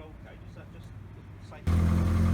roll cage, is that just the same?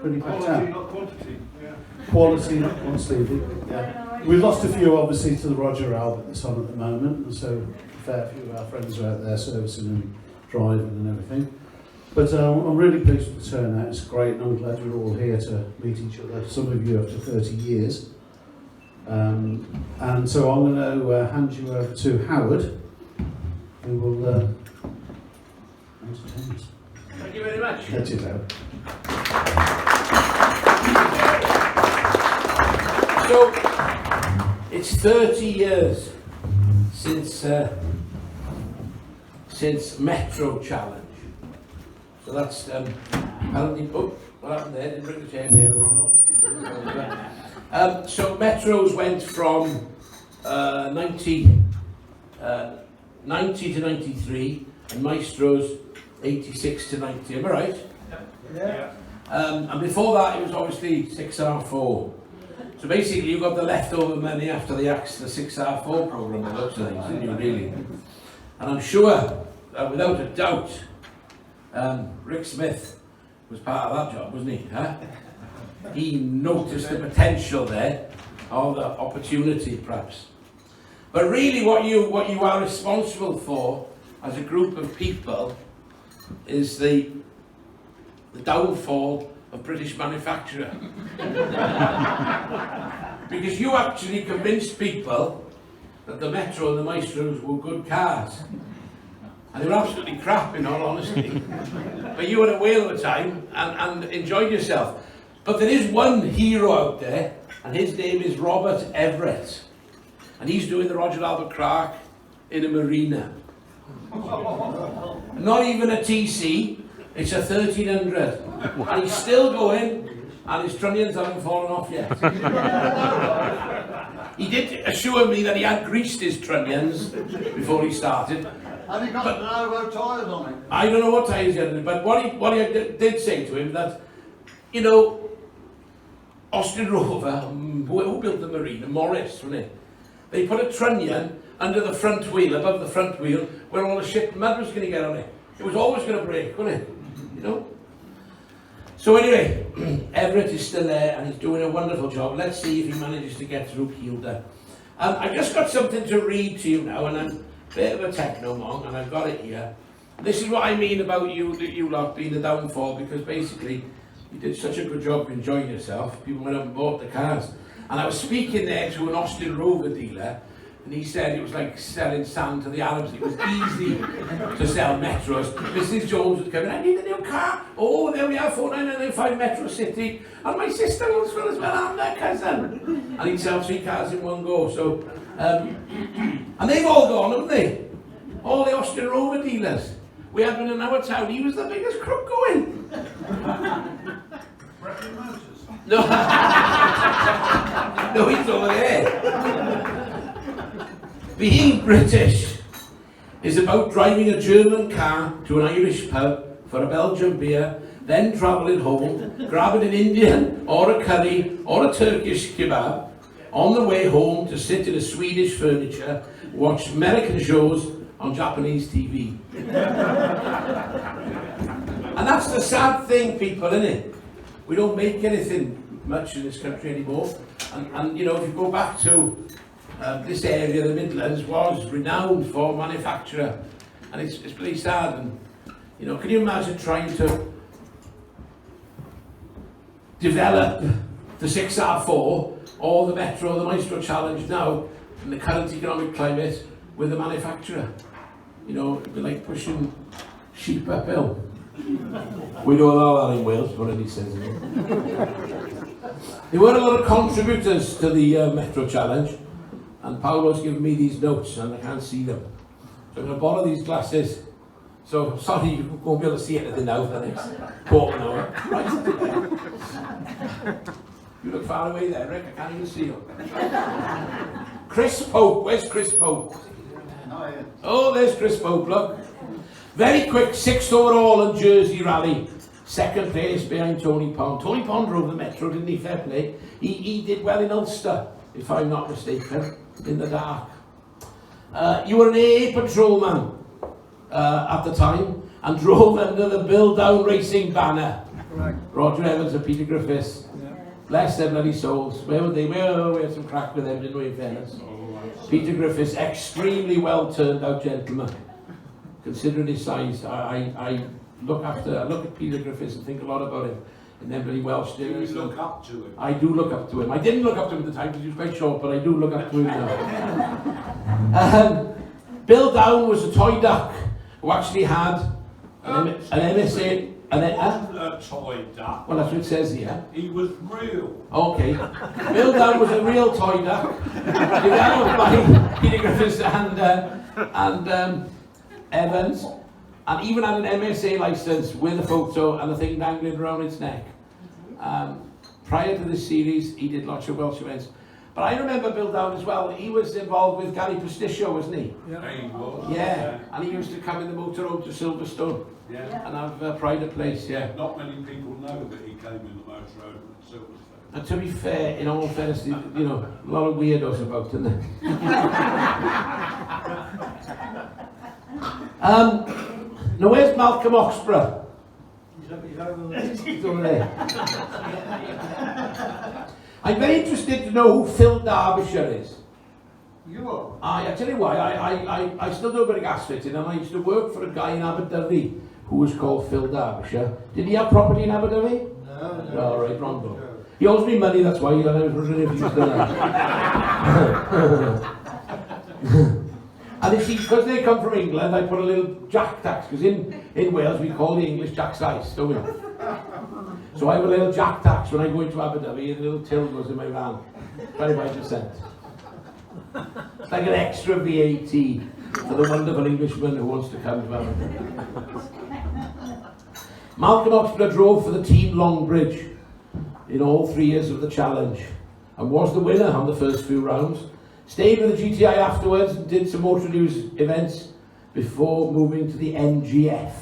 Pretty packed Quality, out. not quantity. Yeah. Quality, not quantity. Yeah. We've lost a few, obviously, to the Roger Albert that's on at the moment, and so a fair few of our friends are out there servicing and driving and everything. But I'm really pleased with the turnout. It's great, and I'm glad you're all here to meet each other. Some of you after 30 years. And so I'm going to hand you over to Howard, who will entertain us. Thank you very much. That's it, Howard. So, it's 30 years since Metro Challenge. So that's apparently. Oh, what happened there? Didn't bring the chair here. So Metros went from 90 to 93, and Maestros 86 to 90. Am I right? Yeah. And before that, it was obviously 6R4. So basically, you got the leftover money after the 6R4 program, by looks of things, didn't you, really? And I'm sure, without a doubt, Mick Smith was part of that job, wasn't he? Huh? He noticed the potential there, or the opportunity, perhaps. But really, what you are responsible for as a group of people is the downfall of British manufacturer. Because you actually convinced people that the Metro and the Maestros were good cars. And they were absolutely crap, in all honesty. But you had a whale of a time and enjoyed yourself. But there is one hero out there, and his name is Robert Everett. And he's doing the Roger Albert Clark in a marina. Not even a TC, it's a 1300. And he's still going, and his trunnions haven't fallen off yet. He did assure me that he had greased his trunnions before he started. Have you got the Dawe tyres on it? I don't know what tyres he had, but what I did say to him that, you know, Austin Rover, who built the marina, Morris, wasn't it? They put a trunnion under the front wheel, above the front wheel, where all the shit mud was going to get on it. It was always going to break, wasn't it? You know? So anyway, Everett is still there and he's doing a wonderful job. Let's see if he manages to get through Kielder. I've just got something to read to you now, and I'm a bit of a techno monk, and I've got it here. This is what I mean about you lot being the downfall, because basically you did such a good job of enjoying yourself. People went up and bought the cars. And I was speaking there to an Austin Rover dealer, and he said it was like selling sand to the Arabs. It was easy to sell Metros. Mrs. Jones would come in, I need a new car. Oh, there we are, 4995 Metro City. And my sister wants one as well, I'm their cousin. And he'd sell 3 cars in one go. So, and they've all gone, haven't they? All the Austin Rover dealers. We had one in our town, he was the biggest crook going. Brecon Motors. No, no, he's over there. Being British is about driving a German car to an Irish pub for a Belgian beer, then travelling home, grabbing an Indian or a curry or a Turkish kebab, on the way home to sit in a Swedish furniture, watch American shows on Japanese TV. And that's the sad thing, people, isn't it? We don't make anything much in this country anymore. And you know, if you go back to this area, the Midlands was renowned for manufacture, and it's pretty sad. And you know, can you imagine trying to develop the 6R4 or the Metro, the Maestro Challenge now in the current economic climate with the manufacturer? You know, it'd be like pushing sheep uphill. We don't allow that in Wales, what he says. There were a lot of contributors to the Metro Challenge, and Pablo's given me these notes and I can't see them. So I'm going to borrow these glasses. So sorry, you won't be able to see anything now for the next quarter an hour. Right. You look far away there, Rick, I can't even see you. Chris Pope, where's Chris Pope? Oh, there's Chris Pope, look. Very quick 6th overall in Jersey Rally. 2nd place behind Tony Pond. Tony Pond drove the Metro, didn't he? Fair play. He did well in Ulster, if I'm not mistaken, in the dark. You were an AA patrolman at the time and drove under the Bill Down Racing banner. Correct. Roger Evans and Peter Griffiths. Yeah. Bless their bloody souls. Where were they? Well, we had some crack with them, didn't we, in fairness? Peter Griffiths, extremely well turned out gentleman. Considering his size, I look at Peter Griffiths and think a lot about him. And then very Welsh Do you dinners. look up to him? I do look up to him. I didn't look up to him at the time because he was quite short, but I do look up to him now. Bill Dawe was a toy duck who actually had an MSA. He wasn't a toy duck. Well, that's what it says here. He was real. Okay. Bill Dawe was a real toy duck, developed by Peter Griffiths and Evans, and even had an MSA licence with a photo and a thing dangling around its neck. Prior to this series, he did lots of Welsh events. But I remember Bill Dawe as well. He was involved with Gary Pasticcio, wasn't he? Yeah. He was. Yeah. And he used to come in the motorhome to Silverstone Yeah. and have a pride of place, yeah. Not many people know that he came in the motorhome at Silverstone. And to be fair, in all fairness, you know, a lot of weirdos about, isn't there? Now where's Malcolm Oxborrow? He's over there. I'm very interested to know who Phil Derbyshire is. You are? I tell you why, I still do a bit of gas fitting, and I used to work for a guy in Aberdyfi who was called Phil Derbyshire. Did he have property in Aberdyfi? No. All right, wrong though. He owes me money, that's why I was wondering if he was done that. And you see, because they come from England, I put a little jack tax, because in Wales we call the English Jack's ice, don't we? So I have a little jack tax when I go into Aberdyfi, and a little till goes in my van, 25%. It's like an extra VAT for the wonderful Englishman who wants to come to Aberdyfi. Malcolm Oxborrow drove for the team Longbridge in all 3 years of the challenge, and was the winner on the first few rounds. Stayed with the GTI afterwards and did some motor news events before moving to the NGF.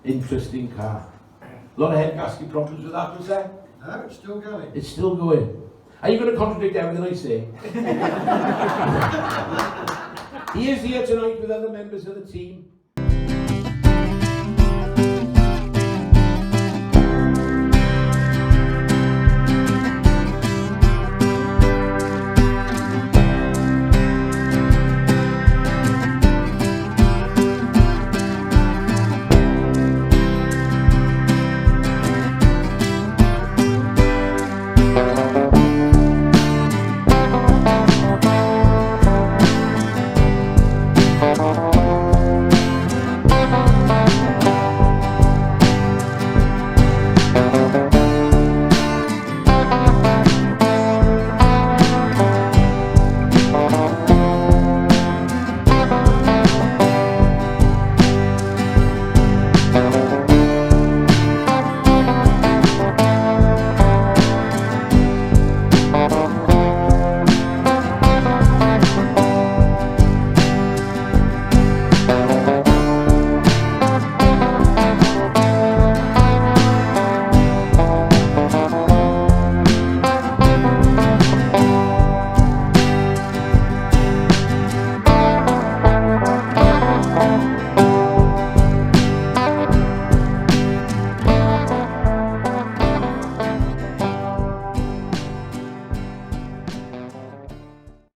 Interesting car. A lot of head gasket problems with that, was there? No, it's still going. It's still going. Are you going to contradict everything I say? He is here tonight with other members of the team.